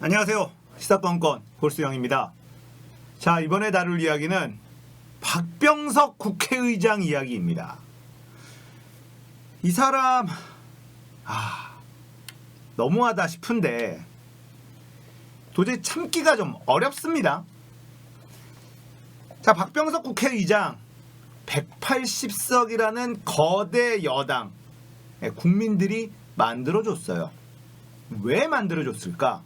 안녕하세요. 시사건건 골수영입니다. 자, 이번에 다룰 이야기는 박병석 국회의장 이야기입니다. 이 사람 너무하다 싶은데 도저히 참기가 좀 어렵습니다. 자, 박병석 국회의장 180석이라는 거대 여당 국민들이 만들어줬어요. 왜 만들어줬을까?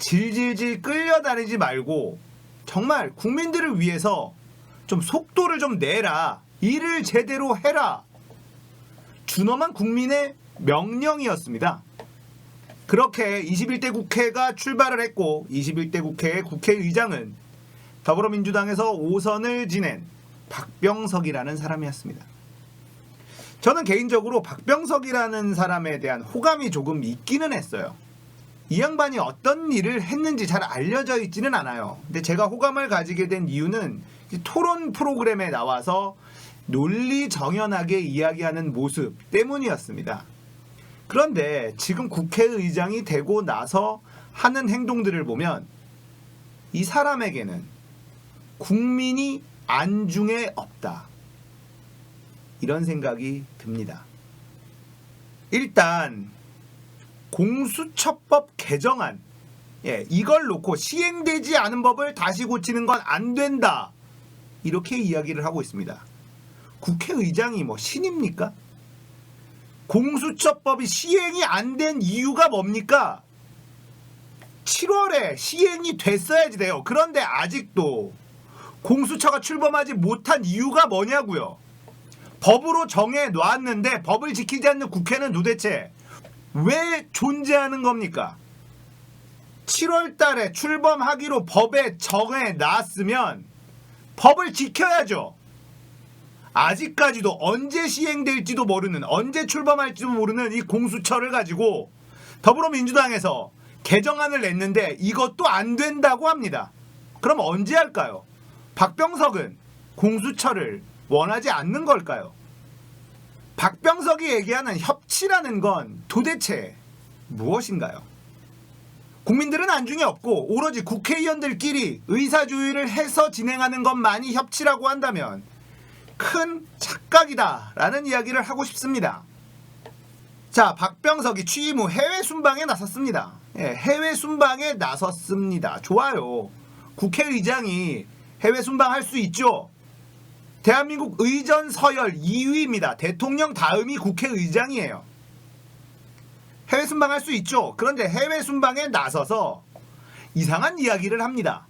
질질질 끌려다니지 말고 정말 국민들을 위해서 좀 속도를 좀 내라. 일을 제대로 해라. 준엄한 국민의 명령이었습니다. 그렇게 21대 국회가 출발을 했고 21대 국회의 국회의장은 더불어민주당에서 5선을 지낸 박병석이라는 사람이었습니다. 저는 개인적으로 박병석이라는 사람에 대한 호감이 조금 있기는 했어요. 이 양반이 어떤 일을 했는지 잘 알려져 있지는 않아요. 근데 제가 호감을 가지게 된 이유는 토론 프로그램에 나와서 논리정연하게 이야기하는 모습 때문이었습니다. 그런데 지금 국회의장이 되고 나서 하는 행동들을 보면 이 사람에게는 국민이 안중에 없다. 이런 생각이 듭니다. 일단 공수처법 개정안 이걸 놓고 시행되지 않은 법을 다시 고치는 건 안 된다. 이렇게 이야기를 하고 있습니다. 국회의장이 뭐 신입니까? 공수처법이 시행이 안 된 이유가 뭡니까? 7월에 시행이 됐어야지 돼요. 그런데 아직도 공수처가 출범하지 못한 이유가 뭐냐고요. 법으로 정해 놨는데 법을 지키지 않는 국회는 도대체 왜 존재하는 겁니까? 7월 달에 출범하기로 법에 정해 놨으면 법을 지켜야죠. 아직까지도 언제 시행될지도 모르는, 언제 출범할지도 모르는 이 공수처를 가지고 더불어민주당에서 개정안을 냈는데 이것도 안 된다고 합니다. 그럼 언제 할까요? 박병석은 공수처를 원하지 않는 걸까요? 박병석이 얘기하는 협치라는 건 도대체 무엇인가요? 국민들은 안중에 없고 오로지 국회의원들끼리 의사조율을 해서 진행하는 것만이 협치라고 한다면 큰 착각이다라는 이야기를 하고 싶습니다. 자, 박병석이 취임 후 해외 순방에 나섰습니다. 해외 순방에 나섰습니다. 좋아요. 국회의장이 해외 순방할 수 있죠. 대한민국 의전 서열 2위입니다. 대통령 다음이 국회의장이에요. 해외 순방할 수 있죠. 그런데 해외 순방에 나서서 이상한 이야기를 합니다.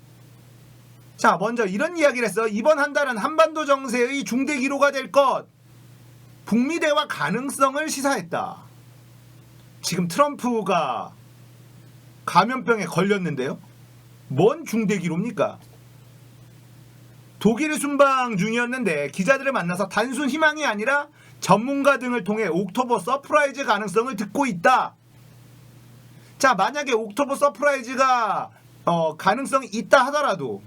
자, 먼저 이런 이야기를 했어. 이번 한 달은 한반도 정세의 중대 기로가 될 것. 북미 대화 가능성을 시사했다. 지금 트럼프가 감염병에 걸렸는데요. 뭔 중대 기로입니까? 독일 순방 중이었는데 기자들을 만나서 단순 희망이 아니라 전문가 등을 통해 옥토버 서프라이즈 가능성을 듣고 있다. 자, 만약에 옥토버 서프라이즈가 가능성이 있다 하더라도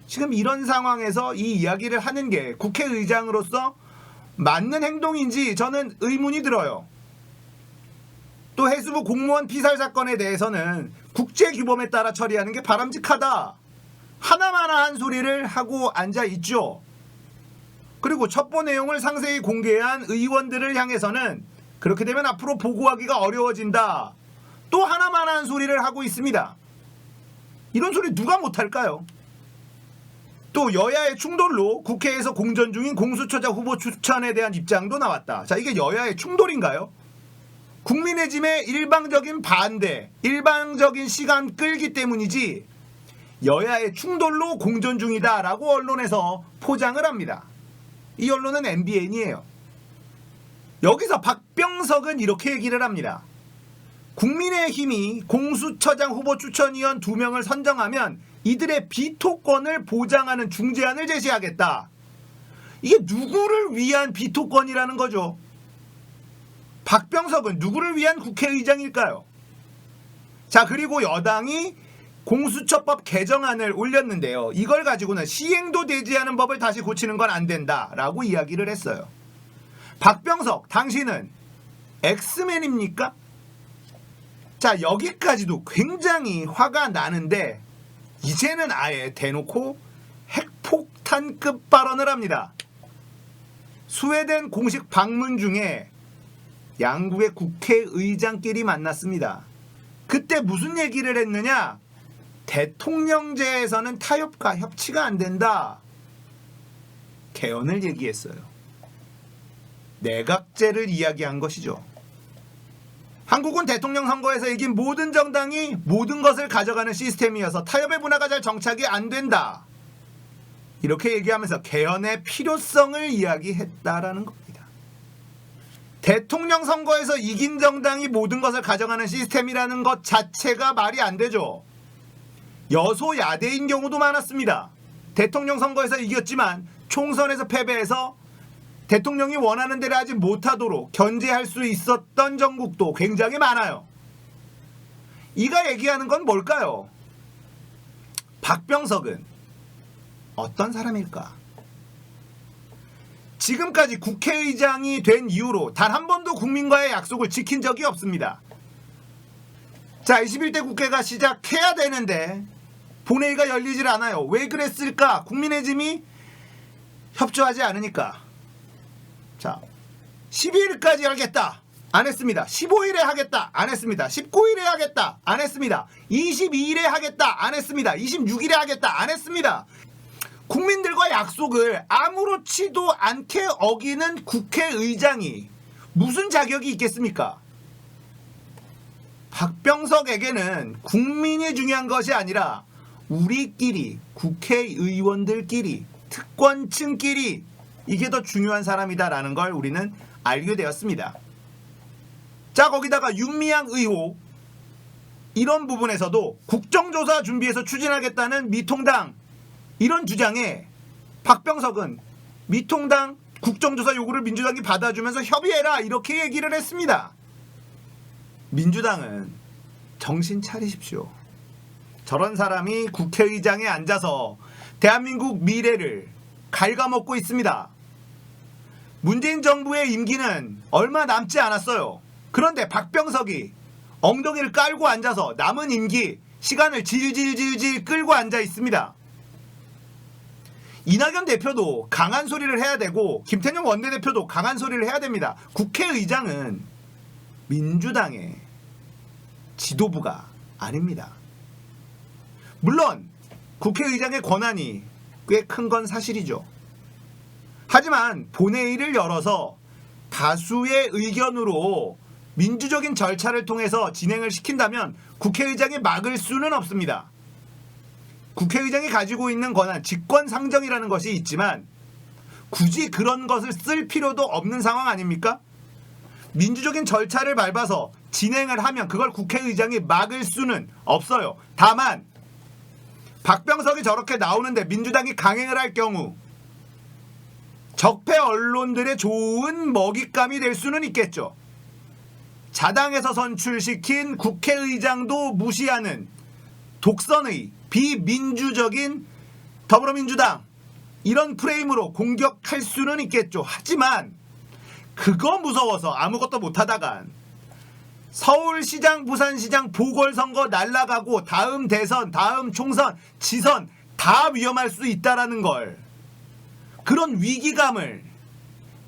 지금 이런 상황에서 이 이야기를 하는 게 국회의장으로서 맞는 행동인지 저는 의문이 들어요. 또 해수부 공무원 피살 사건에 대해서는 국제규범에 따라 처리하는 게 바람직하다. 하나마나한 소리를 하고 앉아있죠. 그리고 첩보 내용을 상세히 공개한 의원들을 향해서는 그렇게 되면 앞으로 보고하기가 어려워진다. 또 하나마나한 소리를 하고 있습니다. 이런 소리 누가 못할까요? 또 여야의 충돌로 국회에서 공전 중인 공수처장 후보 추천에 대한 입장도 나왔다. 자, 이게 여야의 충돌인가요? 국민의힘의 일방적인 반대, 일방적인 시간 끌기 때문이지 여야의 충돌로 공전 중이다라고 언론에서 포장을 합니다. 이 언론은 MBN이에요. 여기서 박병석은 이렇게 얘기를 합니다. 국민의힘이 공수처장 후보 추천위원 2명을 선정하면 이들의 비토권을 보장하는 중재안을 제시하겠다. 이게 누구를 위한 비토권이라는 거죠? 박병석은 누구를 위한 국회의장일까요? 자, 그리고 여당이 공수처법 개정안을 올렸는데요. 이걸 가지고는 시행도 되지 않은 법을 다시 고치는 건 안 된다라고 이야기를 했어요. 박병석, 당신은 엑스맨입니까? 자, 여기까지도 굉장히 화가 나는데 이제는 아예 대놓고 핵폭탄급 발언을 합니다. 스웨덴 공식 방문 중에 양국의 국회의장끼리 만났습니다. 그때 무슨 얘기를 했느냐? 대통령제에서는 타협과 협치가 안 된다. 개헌을 얘기했어요. 내각제를 이야기한 것이죠. 한국은 대통령 선거에서 이긴 모든 정당이 모든 것을 가져가는 시스템이어서 타협의 문화가 잘 정착이 안 된다. 이렇게 얘기하면서 개헌의 필요성을 이야기했다라는 겁니다. 대통령 선거에서 이긴 정당이 모든 것을 가져가는 시스템이라는 것 자체가 말이 안 되죠. 여소야대인 경우도 많았습니다. 대통령 선거에서 이겼지만 총선에서 패배해서 대통령이 원하는 대로 하지 못하도록 견제할 수 있었던 정국도 굉장히 많아요. 이가 얘기하는 건 뭘까요? 박병석은 어떤 사람일까? 지금까지 국회의장이 된 이후로 단 한 번도 국민과의 약속을 지킨 적이 없습니다. 자, 21대 국회가 시작해야 되는데 본회의가 열리질 않아요. 왜 그랬을까? 국민의 짐이 협조하지 않으니까. 자, 12일까지 하겠다. 안 했습니다. 15일에 하겠다. 안 했습니다. 19일에 하겠다. 안 했습니다. 22일에 하겠다. 안 했습니다. 26일에 하겠다. 안 했습니다. 국민들과 약속을 아무렇지도 않게 어기는 국회의장이 무슨 자격이 있겠습니까? 박병석에게는 국민이 중요한 것이 아니라 우리끼리, 국회의원들끼리, 특권층끼리 이게 더 중요한 사람이다라는 걸 우리는 알게 되었습니다. 자, 거기다가 윤미향 의혹, 이런 부분에서도 국정조사 준비해서 추진하겠다는 미통당 이런 주장에 박병석은 미통당 국정조사 요구를 민주당이 받아주면서 협의해라 이렇게 얘기를 했습니다. 민주당은 정신 차리십시오. 저런 사람이 국회의장에 앉아서 대한민국 미래를 갉아먹고 있습니다. 문재인 정부의 임기는 얼마 남지 않았어요. 그런데 박병석이 엉덩이를 깔고 앉아서 남은 임기 시간을 질질질질 끌고 앉아 있습니다. 이낙연 대표도 강한 소리를 해야 되고 김태년 원내대표도 강한 소리를 해야 됩니다. 국회의장은 민주당의 지도부가 아닙니다. 물론 국회의장의 권한이 꽤 큰 건 사실이죠. 하지만 본회의를 열어서 다수의 의견으로 민주적인 절차를 통해서 진행을 시킨다면 국회의장이 막을 수는 없습니다. 국회의장이 가지고 있는 권한, 직권상정이라는 것이 있지만 굳이 그런 것을 쓸 필요도 없는 상황 아닙니까? 민주적인 절차를 밟아서 진행을 하면 그걸 국회의장이 막을 수는 없어요. 다만 박병석이 저렇게 나오는데 민주당이 강행을 할 경우 적폐 언론들의 좋은 먹잇감이 될 수는 있겠죠. 자당에서 선출시킨 국회의장도 무시하는 독선의 비민주적인 더불어민주당 이런 프레임으로 공격할 수는 있겠죠. 하지만 그거 무서워서 아무것도 못하다간 서울시장, 부산시장 보궐선거 날아가고 다음 대선, 다음 총선, 지선 다 위험할 수 있다라는 걸, 그런 위기감을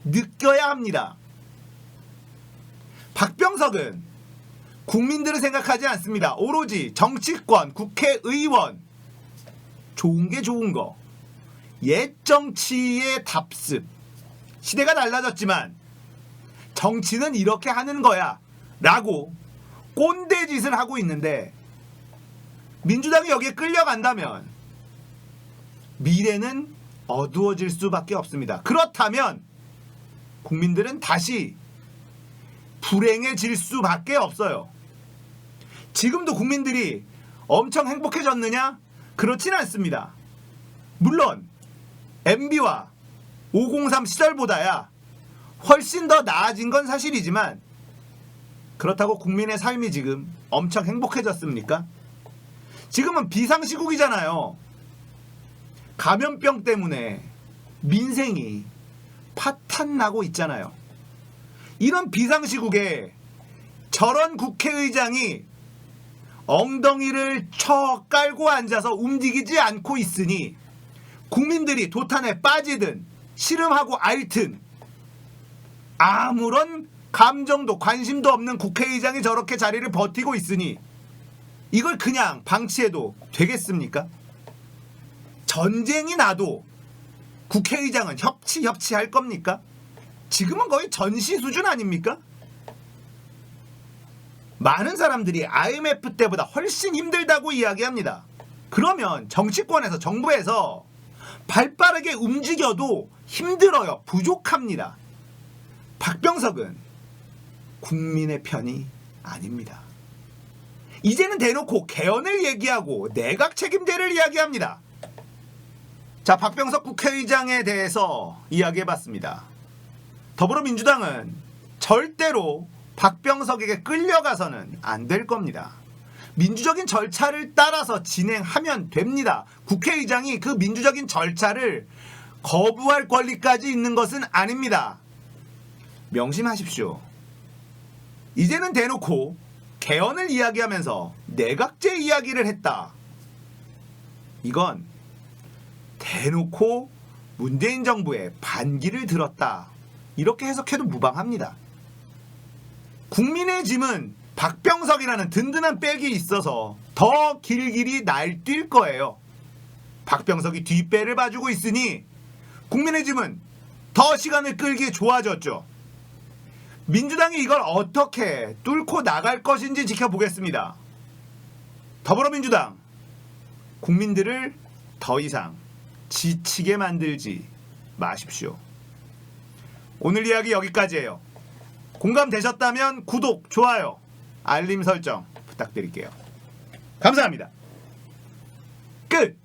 느껴야 합니다. 박병석은 국민들을 생각하지 않습니다. 오로지 정치권, 국회의원, 좋은 게 좋은 거, 옛 정치의 답습. 시대가 달라졌지만 정치는 이렇게 하는 거야 라고 꼰대 짓을 하고 있는데, 민주당이 여기에 끌려간다면 미래는 어두워질 수밖에 없습니다. 그렇다면 국민들은 다시 불행해질 수밖에 없어요. 지금도 국민들이 엄청 행복해졌느냐? 그렇진 않습니다. 물론 MB와 503 시절보다야 훨씬 더 나아진 건 사실이지만 그렇다고 국민의 삶이 지금 엄청 행복해졌습니까? 지금은 비상시국이잖아요. 감염병 때문에 민생이 파탄나고 있잖아요. 이런 비상시국에 저런 국회의장이 엉덩이를 쳐 깔고 앉아서 움직이지 않고 있으니 국민들이 도탄에 빠지든 씨름하고 앓든 아무런 감정도 관심도 없는 국회의장이 저렇게 자리를 버티고 있으니 이걸 그냥 방치해도 되겠습니까? 전쟁이 나도 국회의장은 협치할 겁니까? 지금은 거의 전시 수준 아닙니까? 많은 사람들이 IMF 때보다 훨씬 힘들다고 이야기합니다. 그러면 정치권에서 정부에서 발빠르게 움직여도 힘들어요. 부족합니다. 박병석은 국민의 편이 아닙니다. 이제는 대놓고 개헌을 얘기하고 내각 책임제를 이야기합니다. 자, 박병석 국회의장에 대해서 이야기해봤습니다. 더불어민주당은 절대로 박병석에게 끌려가서는 안 될 겁니다. 민주적인 절차를 따라서 진행하면 됩니다. 국회의장이 그 민주적인 절차를 거부할 권리까지 있는 것은 아닙니다. 명심하십시오. 이제는 대놓고 개헌을 이야기하면서 내각제 이야기를 했다. 이건 대놓고 문재인 정부의 반기를 들었다. 이렇게 해석해도 무방합니다. 국민의 짐은 박병석이라는 든든한 백이 있어서 더 길길이 날뛸 거예요. 박병석이 뒷배를 봐주고 있으니 국민의 짐은 더 시간을 끌기 좋아졌죠. 민주당이 이걸 어떻게 뚫고 나갈 것인지 지켜보겠습니다. 더불어민주당, 국민들을 더 이상 지치게 만들지 마십시오. 오늘 이야기 여기까지예요. 공감되셨다면 구독, 좋아요, 알림 설정 부탁드릴게요. 감사합니다. 끝!